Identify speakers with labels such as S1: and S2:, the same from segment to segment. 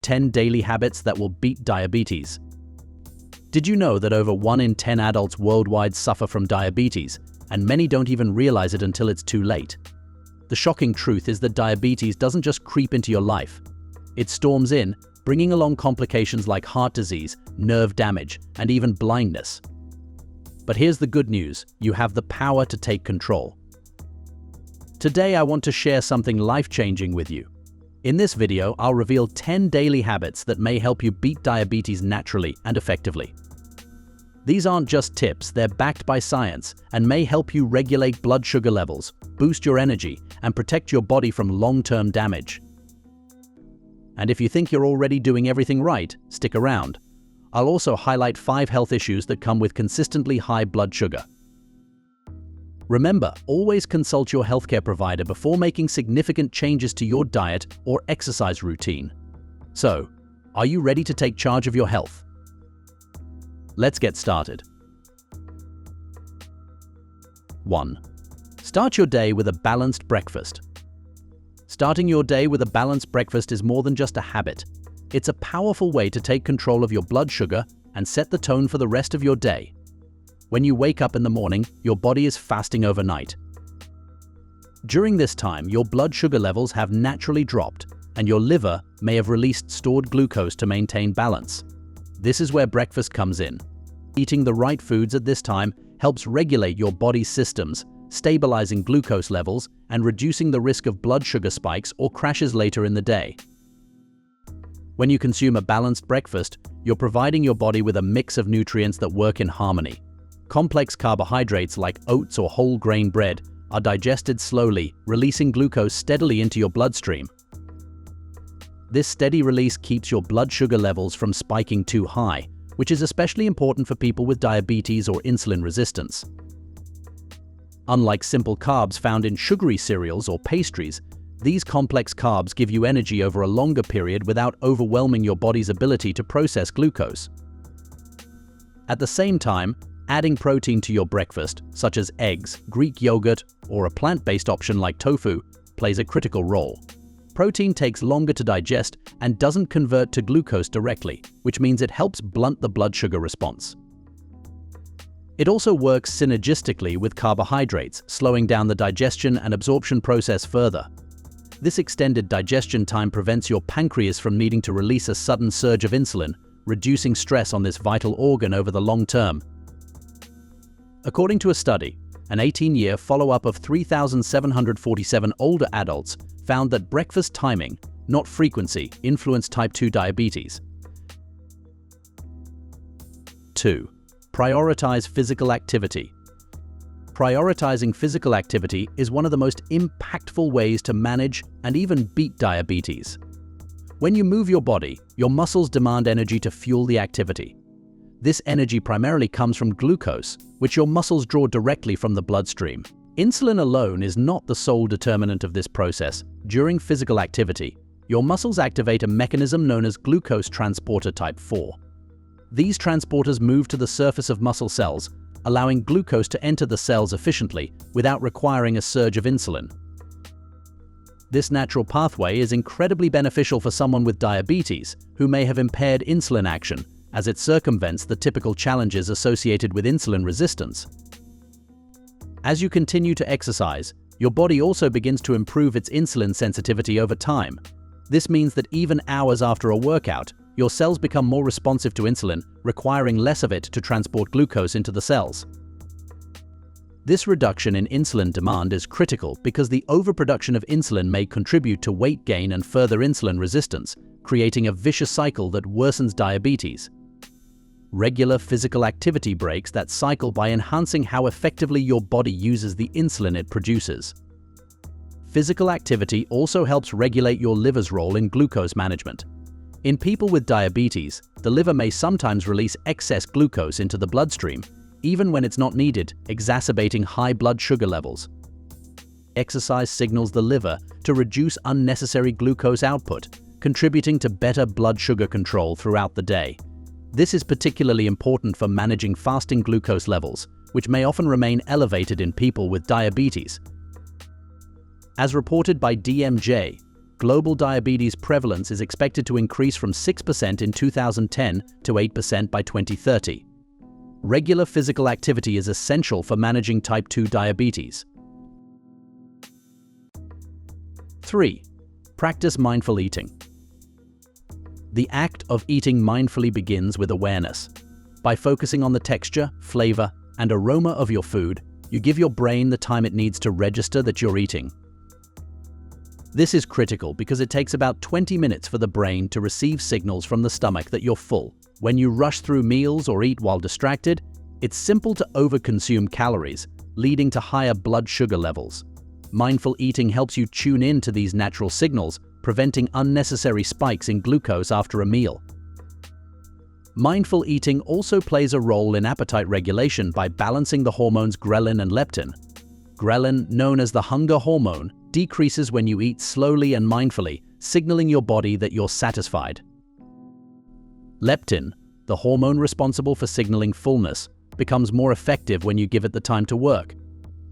S1: 10 daily habits that will beat diabetes. Did you know that over 1 in 10 adults worldwide suffer from diabetes, and many don't even realize it until it's too late? The shocking truth is that diabetes doesn't just creep into your life. It storms in, bringing along complications like heart disease, nerve damage, and even blindness. But here's the good news: you have the power to take control. Today I want to share something life-changing with you. In this video, I'll reveal 10 daily habits that may help you beat diabetes naturally and effectively. These aren't just tips, they're backed by science and may help you regulate blood sugar levels, boost your energy, and protect your body from long-term damage. And if you think you're already doing everything right, stick around. I'll also highlight 5 health issues that come with consistently high blood sugar. Remember, always consult your healthcare provider before making significant changes to your diet or exercise routine. So, are you ready to take charge of your health? Let's get started. 1. Start your day with a balanced breakfast. Starting your day with a balanced breakfast is more than just a habit. It's a powerful way to take control of your blood sugar and set the tone for the rest of your day. When you wake up in the morning, your body is fasting overnight. During this time, your blood sugar levels have naturally dropped, and your liver may have released stored glucose to maintain balance. This is where breakfast comes in. Eating the right foods at this time helps regulate your body's systems, stabilizing glucose levels and reducing the risk of blood sugar spikes or crashes later in the day. When you consume a balanced breakfast, you're providing your body with a mix of nutrients that work in harmony. Complex carbohydrates like oats or whole grain bread are digested slowly, releasing glucose steadily into your bloodstream. This steady release keeps your blood sugar levels from spiking too high, which is especially important for people with diabetes or insulin resistance. Unlike simple carbs found in sugary cereals or pastries, these complex carbs give you energy over a longer period without overwhelming your body's ability to process glucose. At the same time, adding protein to your breakfast, such as eggs, Greek yogurt, or a plant-based option like tofu, plays a critical role. Protein takes longer to digest and doesn't convert to glucose directly, which means it helps blunt the blood sugar response. It also works synergistically with carbohydrates, slowing down the digestion and absorption process further. This extended digestion time prevents your pancreas from needing to release a sudden surge of insulin, reducing stress on this vital organ over the long term. According to a study, an 18-year follow-up of 3,747 older adults found that breakfast timing, not frequency, influenced type 2 diabetes. 2. Prioritize physical activity. Prioritizing physical activity is one of the most impactful ways to manage and even beat diabetes. When you move your body, your muscles demand energy to fuel the activity. This energy primarily comes from glucose, which your muscles draw directly from the bloodstream. Insulin alone is not the sole determinant of this process. During physical activity, your muscles activate a mechanism known as glucose transporter type 4. These transporters move to the surface of muscle cells, allowing glucose to enter the cells efficiently without requiring a surge of insulin. This natural pathway is incredibly beneficial for someone with diabetes who may have impaired insulin action, as it circumvents the typical challenges associated with insulin resistance. As you continue to exercise, your body also begins to improve its insulin sensitivity over time. This means that even hours after a workout, your cells become more responsive to insulin, requiring less of it to transport glucose into the cells. This reduction in insulin demand is critical because the overproduction of insulin may contribute to weight gain and further insulin resistance, creating a vicious cycle that worsens diabetes. Regular physical activity breaks that cycle by enhancing how effectively your body uses the insulin it produces. Physical activity also helps regulate your liver's role in glucose management. In people with diabetes, the liver may sometimes release excess glucose into the bloodstream, even when it's not needed, exacerbating high blood sugar levels. Exercise signals the liver to reduce unnecessary glucose output, contributing to better blood sugar control throughout the day. This is particularly important for managing fasting glucose levels, which may often remain elevated in people with diabetes. As reported by DMJ, global diabetes prevalence is expected to increase from 6% in 2010 to 8% by 2030. Regular physical activity is essential for managing type 2 diabetes. 3. Practice mindful eating. The act of eating mindfully begins with awareness. By focusing on the texture, flavor, and aroma of your food, you give your brain the time it needs to register that you're eating. This is critical because it takes about 20 minutes for the brain to receive signals from the stomach that you're full. When you rush through meals or eat while distracted, it's simple to overconsume calories, leading to higher blood sugar levels. Mindful eating helps you tune in to these natural signals, preventing unnecessary spikes in glucose after a meal. Mindful eating also plays a role in appetite regulation by balancing the hormones ghrelin and leptin. Ghrelin, known as the hunger hormone, decreases when you eat slowly and mindfully, signaling your body that you're satisfied. Leptin, the hormone responsible for signaling fullness, becomes more effective when you give it the time to work.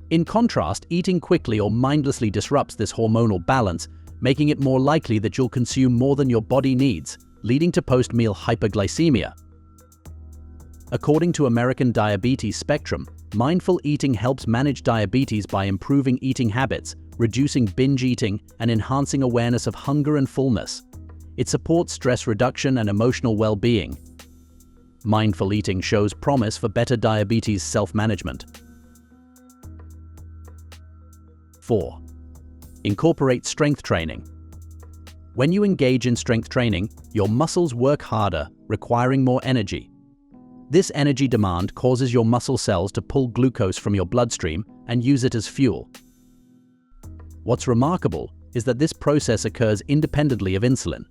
S1: In contrast, eating quickly or mindlessly disrupts this hormonal balance, making it more likely that you'll consume more than your body needs, leading to post-meal hyperglycemia. According to American Diabetes Spectrum, mindful eating helps manage diabetes by improving eating habits, reducing binge eating, and enhancing awareness of hunger and fullness. It supports stress reduction and emotional well-being. Mindful eating shows promise for better diabetes self-management. 4. Incorporate strength training. When you engage in strength training, your muscles work harder, requiring more energy. This energy demand causes your muscle cells to pull glucose from your bloodstream and use it as fuel. What's remarkable is that this process occurs independently of insulin.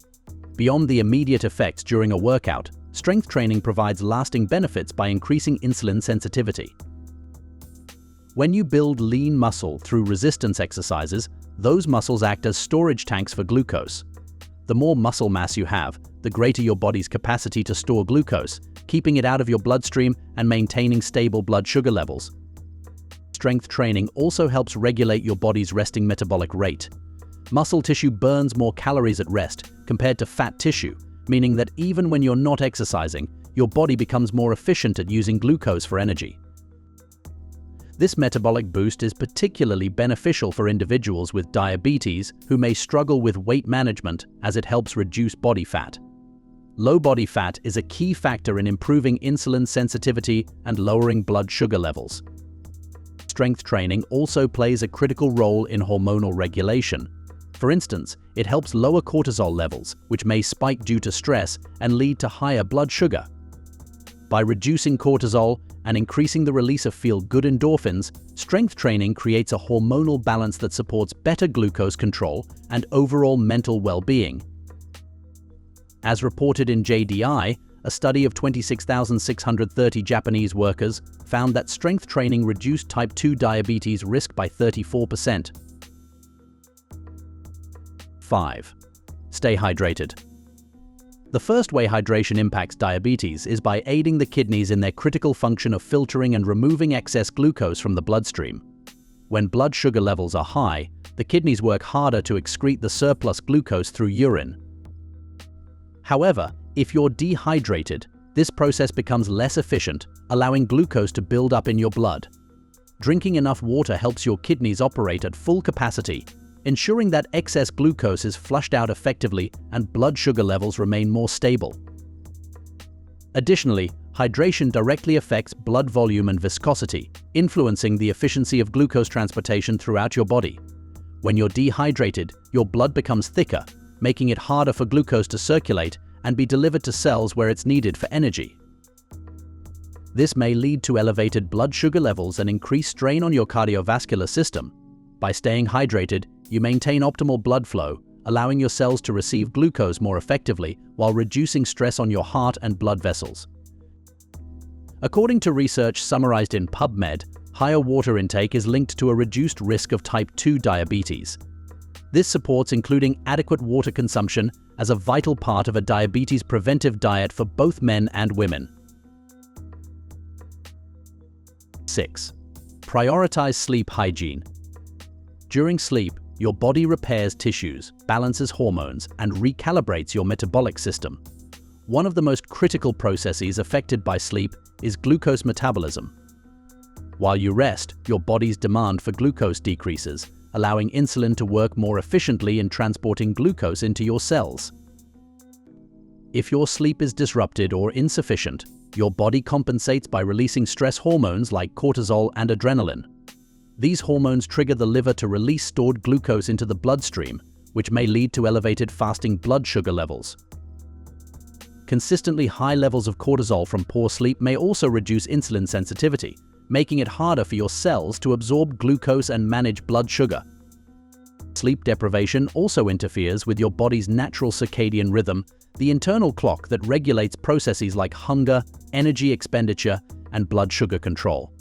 S1: Beyond the immediate effects during a workout, strength training provides lasting benefits by increasing insulin sensitivity. When you build lean muscle through resistance exercises, those muscles act as storage tanks for glucose. The more muscle mass you have, the greater your body's capacity to store glucose, keeping it out of your bloodstream and maintaining stable blood sugar levels. Strength training also helps regulate your body's resting metabolic rate. Muscle tissue burns more calories at rest compared to fat tissue, meaning that even when you're not exercising, your body becomes more efficient at using glucose for energy. This metabolic boost is particularly beneficial for individuals with diabetes who may struggle with weight management as it helps reduce body fat. Low body fat is a key factor in improving insulin sensitivity and lowering blood sugar levels. Strength training also plays a critical role in hormonal regulation. For instance, it helps lower cortisol levels, which may spike due to stress and lead to higher blood sugar. By reducing cortisol and increasing the release of feel-good endorphins, strength training creates a hormonal balance that supports better glucose control and overall mental well-being. As reported in JDI, a study of 26,630 Japanese workers found that strength training reduced type 2 diabetes risk by 34%. 5. Stay hydrated. The first way hydration impacts diabetes is by aiding the kidneys in their critical function of filtering and removing excess glucose from the bloodstream. When blood sugar levels are high, the kidneys work harder to excrete the surplus glucose through urine. However, if you're dehydrated, this process becomes less efficient, allowing glucose to build up in your blood. Drinking enough water helps your kidneys operate at full capacity, ensuring that excess glucose is flushed out effectively and blood sugar levels remain more stable. Additionally, hydration directly affects blood volume and viscosity, influencing the efficiency of glucose transportation throughout your body. When you're dehydrated, your blood becomes thicker, making it harder for glucose to circulate and be delivered to cells where it's needed for energy. This may lead to elevated blood sugar levels and increased strain on your cardiovascular system. By staying hydrated, you maintain optimal blood flow, allowing your cells to receive glucose more effectively while reducing stress on your heart and blood vessels. According to research summarized in PubMed, higher water intake is linked to a reduced risk of type 2 diabetes. This supports including adequate water consumption as a vital part of a diabetes preventive diet for both men and women. 6. Prioritize sleep hygiene. During sleep, your body repairs tissues, balances hormones, and recalibrates your metabolic system. One of the most critical processes affected by sleep is glucose metabolism. While you rest, your body's demand for glucose decreases, allowing insulin to work more efficiently in transporting glucose into your cells. If your sleep is disrupted or insufficient, your body compensates by releasing stress hormones like cortisol and adrenaline. These hormones trigger the liver to release stored glucose into the bloodstream, which may lead to elevated fasting blood sugar levels. Consistently high levels of cortisol from poor sleep may also reduce insulin sensitivity, making it harder for your cells to absorb glucose and manage blood sugar. Sleep deprivation also interferes with your body's natural circadian rhythm, the internal clock that regulates processes like hunger, energy expenditure, and blood sugar control.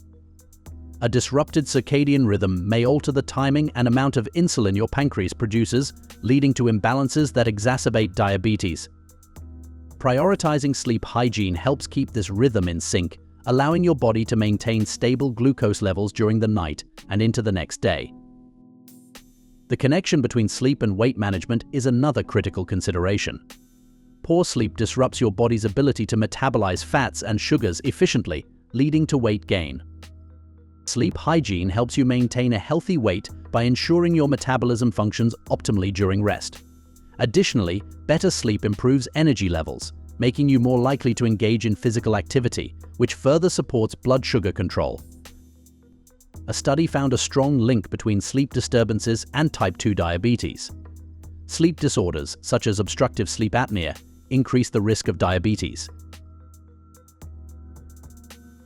S1: A disrupted circadian rhythm may alter the timing and amount of insulin your pancreas produces, leading to imbalances that exacerbate diabetes. Prioritizing sleep hygiene helps keep this rhythm in sync, allowing your body to maintain stable glucose levels during the night and into the next day. The connection between sleep and weight management is another critical consideration. Poor sleep disrupts your body's ability to metabolize fats and sugars efficiently, leading to weight gain. Sleep hygiene helps you maintain a healthy weight by ensuring your metabolism functions optimally during rest. Additionally, better sleep improves energy levels, making you more likely to engage in physical activity, which further supports blood sugar control. A study found a strong link between sleep disturbances and type 2 diabetes. Sleep disorders, such as obstructive sleep apnea, increase the risk of diabetes.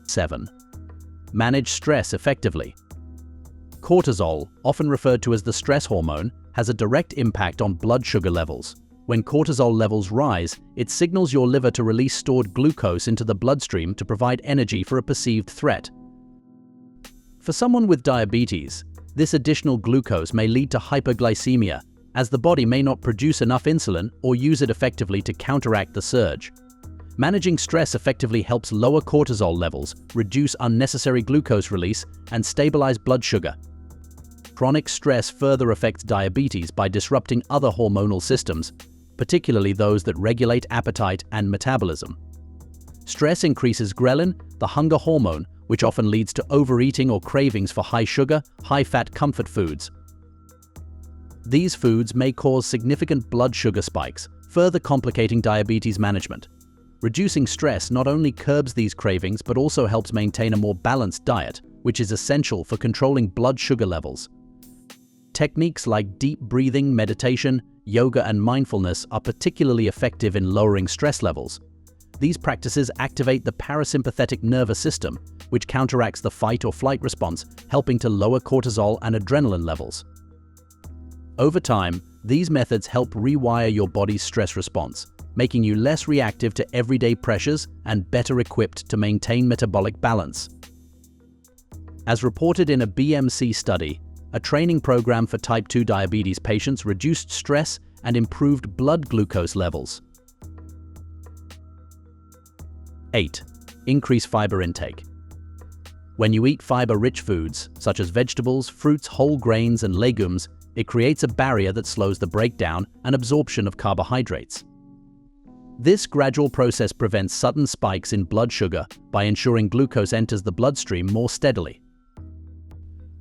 S1: 7. Manage stress effectively. Cortisol, often referred to as the stress hormone, has a direct impact on blood sugar levels. When cortisol levels rise, it signals your liver to release stored glucose into the bloodstream to provide energy for a perceived threat. For someone with diabetes, this additional glucose may lead to hyperglycemia, as the body may not produce enough insulin or use it effectively to counteract the surge. Managing stress effectively helps lower cortisol levels, reduce unnecessary glucose release, and stabilize blood sugar. Chronic stress further affects diabetes by disrupting other hormonal systems, particularly those that regulate appetite and metabolism. Stress increases ghrelin, the hunger hormone, which often leads to overeating or cravings for high-sugar, high-fat comfort foods. These foods may cause significant blood sugar spikes, further complicating diabetes management. Reducing stress not only curbs these cravings but also helps maintain a more balanced diet, which is essential for controlling blood sugar levels. Techniques like deep breathing, meditation, yoga, and mindfulness are particularly effective in lowering stress levels. These practices activate the parasympathetic nervous system, which counteracts the fight or flight response, helping to lower cortisol and adrenaline levels. Over time, these methods help rewire your body's stress response, making you less reactive to everyday pressures and better equipped to maintain metabolic balance. As reported in a BMC study, a training program for type 2 diabetes patients reduced stress and improved blood glucose levels. 8. Increase fiber intake. When you eat fiber-rich foods, such as vegetables, fruits, whole grains, and legumes, it creates a barrier that slows the breakdown and absorption of carbohydrates. This gradual process prevents sudden spikes in blood sugar by ensuring glucose enters the bloodstream more steadily.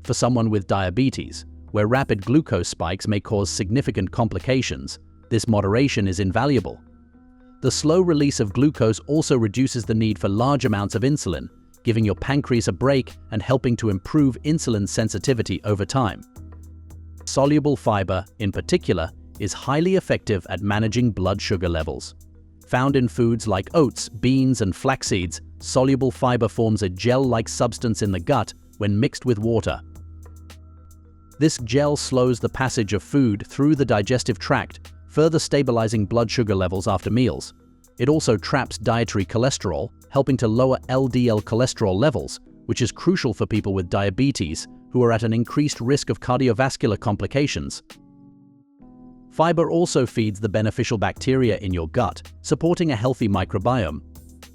S1: For someone with diabetes, where rapid glucose spikes may cause significant complications, this moderation is invaluable. The slow release of glucose also reduces the need for large amounts of insulin, giving your pancreas a break and helping to improve insulin sensitivity over time. Soluble fiber, in particular, is highly effective at managing blood sugar levels. Found in foods like oats, beans, and flax seeds, soluble fiber forms a gel-like substance in the gut when mixed with water. This gel slows the passage of food through the digestive tract, further stabilizing blood sugar levels after meals. It also traps dietary cholesterol, helping to lower LDL cholesterol levels, which is crucial for people with diabetes who are at an increased risk of cardiovascular complications. Fiber also feeds the beneficial bacteria in your gut, supporting a healthy microbiome.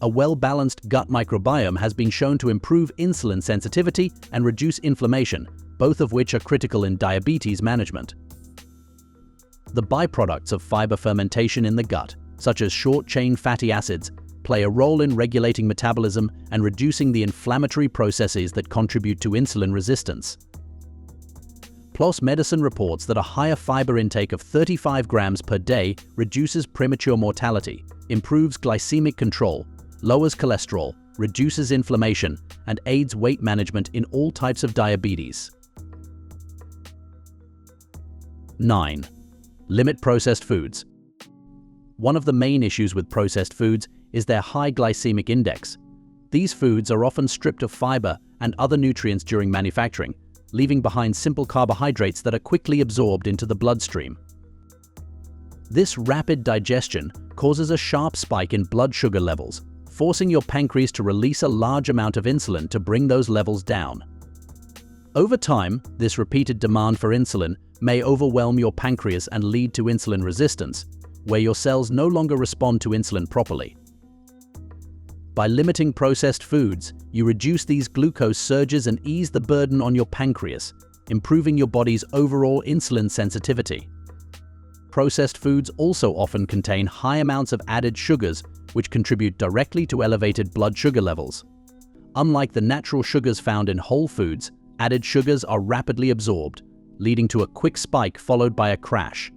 S1: A well-balanced gut microbiome has been shown to improve insulin sensitivity and reduce inflammation, both of which are critical in diabetes management. The byproducts of fiber fermentation in the gut, such as short-chain fatty acids, play a role in regulating metabolism and reducing the inflammatory processes that contribute to insulin resistance. PLOS Medicine reports that a higher fiber intake of 35 grams per day reduces premature mortality, improves glycemic control, lowers cholesterol, reduces inflammation, and aids weight management in all types of diabetes. 9. Limit processed foods. One of the main issues with processed foods is their high glycemic index. These foods are often stripped of fiber and other nutrients during manufacturing, leaving behind simple carbohydrates that are quickly absorbed into the bloodstream. This rapid digestion causes a sharp spike in blood sugar levels, forcing your pancreas to release a large amount of insulin to bring those levels down. Over time, this repeated demand for insulin may overwhelm your pancreas and lead to insulin resistance, where your cells no longer respond to insulin properly. By limiting processed foods, you reduce these glucose surges and ease the burden on your pancreas, improving your body's overall insulin sensitivity. Processed foods also often contain high amounts of added sugars, which contribute directly to elevated blood sugar levels. Unlike the natural sugars found in whole foods, added sugars are rapidly absorbed, leading to a quick spike followed by a crash.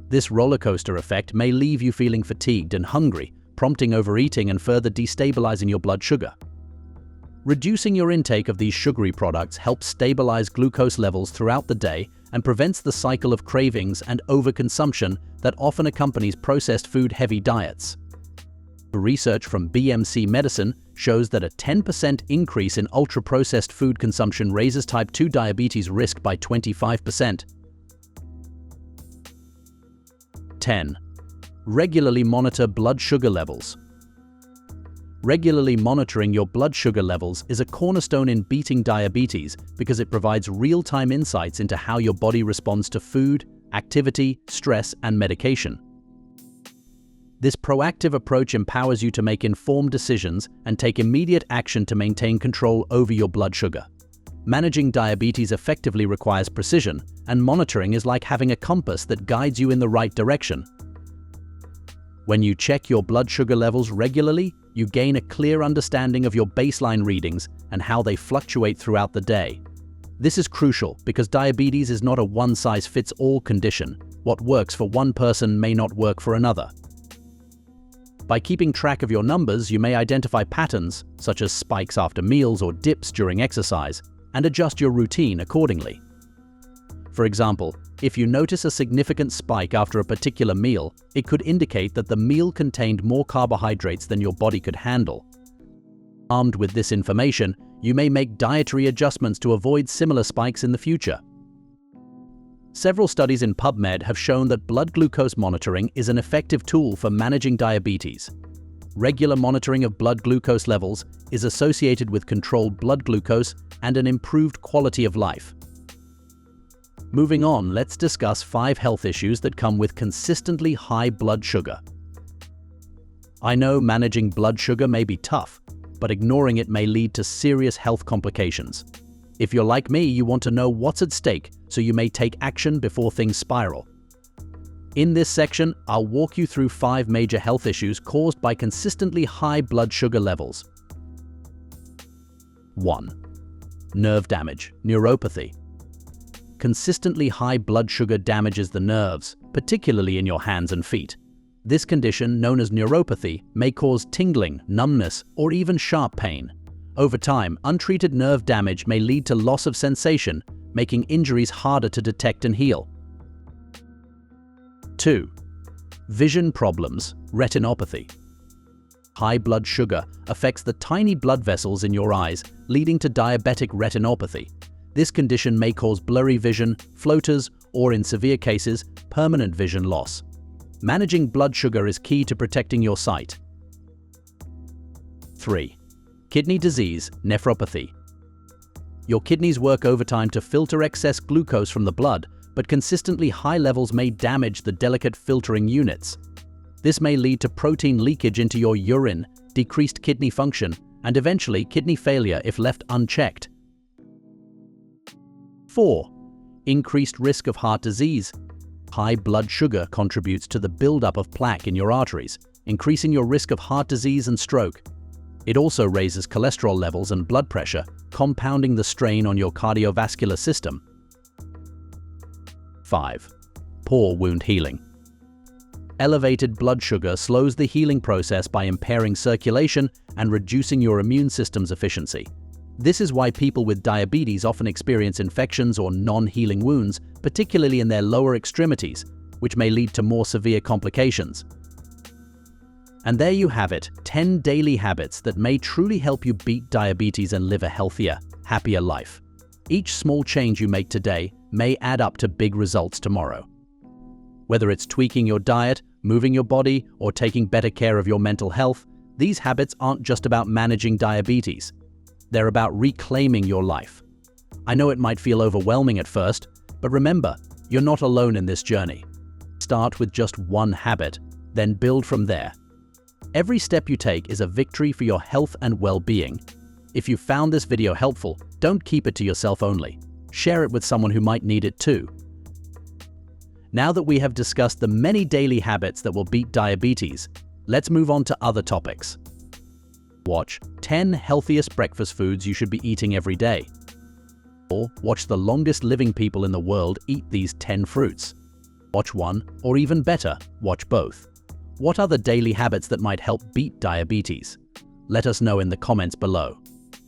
S1: This roller coaster effect may leave you feeling fatigued and hungry, prompting overeating and further destabilizing your blood sugar. Reducing your intake of these sugary products helps stabilize glucose levels throughout the day and prevents the cycle of cravings and overconsumption that often accompanies processed food-heavy diets. Research from BMC Medicine shows that a 10% increase in ultra-processed food consumption raises type 2 diabetes risk by 25%. 10. Regularly monitor blood sugar levels. Regularly monitoring your blood sugar levels is a cornerstone in beating diabetes because it provides real-time insights into how your body responds to food, activity, stress, and medication. This proactive approach empowers you to make informed decisions and take immediate action to maintain control over your blood sugar. Managing diabetes effectively requires precision, and monitoring is like having a compass that guides you in the right direction. When you check your blood sugar levels regularly, you gain a clear understanding of your baseline readings and how they fluctuate throughout the day. This is crucial because diabetes is not a one-size-fits-all condition. What works for one person may not work for another. By keeping track of your numbers, you may identify patterns, such as spikes after meals or dips during exercise, and adjust your routine accordingly. For example, if you notice a significant spike after a particular meal, it could indicate that the meal contained more carbohydrates than your body could handle. Armed with this information, you may make dietary adjustments to avoid similar spikes in the future. Several studies in PubMed have shown that blood glucose monitoring is an effective tool for managing diabetes. Regular monitoring of blood glucose levels is associated with controlled blood glucose and an improved quality of life. Moving on, let's discuss 5 health issues that come with consistently high blood sugar. I know managing blood sugar may be tough, but ignoring it may lead to serious health complications. If you're like me, you want to know what's at stake so you may take action before things spiral. In this section, I'll walk you through 5 major health issues caused by consistently high blood sugar levels. 1. Nerve damage, neuropathy. Consistently high blood sugar damages the nerves, particularly in your hands and feet. This condition, known as neuropathy, may cause tingling, numbness, or even sharp pain. Over time, untreated nerve damage may lead to loss of sensation, making injuries harder to detect and heal. 2. Vision problems, retinopathy. High blood sugar affects the tiny blood vessels in your eyes, leading to diabetic retinopathy. This condition may cause blurry vision, floaters, or in severe cases, permanent vision loss. Managing blood sugar is key to protecting your sight. 3. Kidney disease, nephropathy. Your kidneys work overtime to filter excess glucose from the blood, but consistently high levels may damage the delicate filtering units. This may lead to protein leakage into your urine, decreased kidney function, and eventually kidney failure if left unchecked. 4. Increased risk of heart disease. High blood sugar contributes to the buildup of plaque in your arteries, increasing your risk of heart disease and stroke. It also raises cholesterol levels and blood pressure, compounding the strain on your cardiovascular system. 5. Poor wound healing. Elevated blood sugar slows the healing process by impairing circulation and reducing your immune system's efficiency. This is why people with diabetes often experience infections or non-healing wounds, particularly in their lower extremities, which may lead to more severe complications. And there you have it, 10 daily habits that may truly help you beat diabetes and live a healthier, happier life. Each small change you make today may add up to big results tomorrow. Whether it's tweaking your diet, moving your body, or taking better care of your mental health, these habits aren't just about managing diabetes. They're about reclaiming your life. I know it might feel overwhelming at first, but remember, you're not alone in this journey. Start with just one habit, then build from there. Every step you take is a victory for your health and well-being. If you found this video helpful, don't keep it to yourself only. Share it with someone who might need it too. Now that we have discussed the many daily habits that will beat diabetes, let's move on to other topics. Watch 10 healthiest breakfast foods you should be eating every day. Or watch the longest living people in the world eat these 10 fruits. Watch one, or even better, watch both. What are the daily habits that might help beat diabetes? Let us know in the comments below.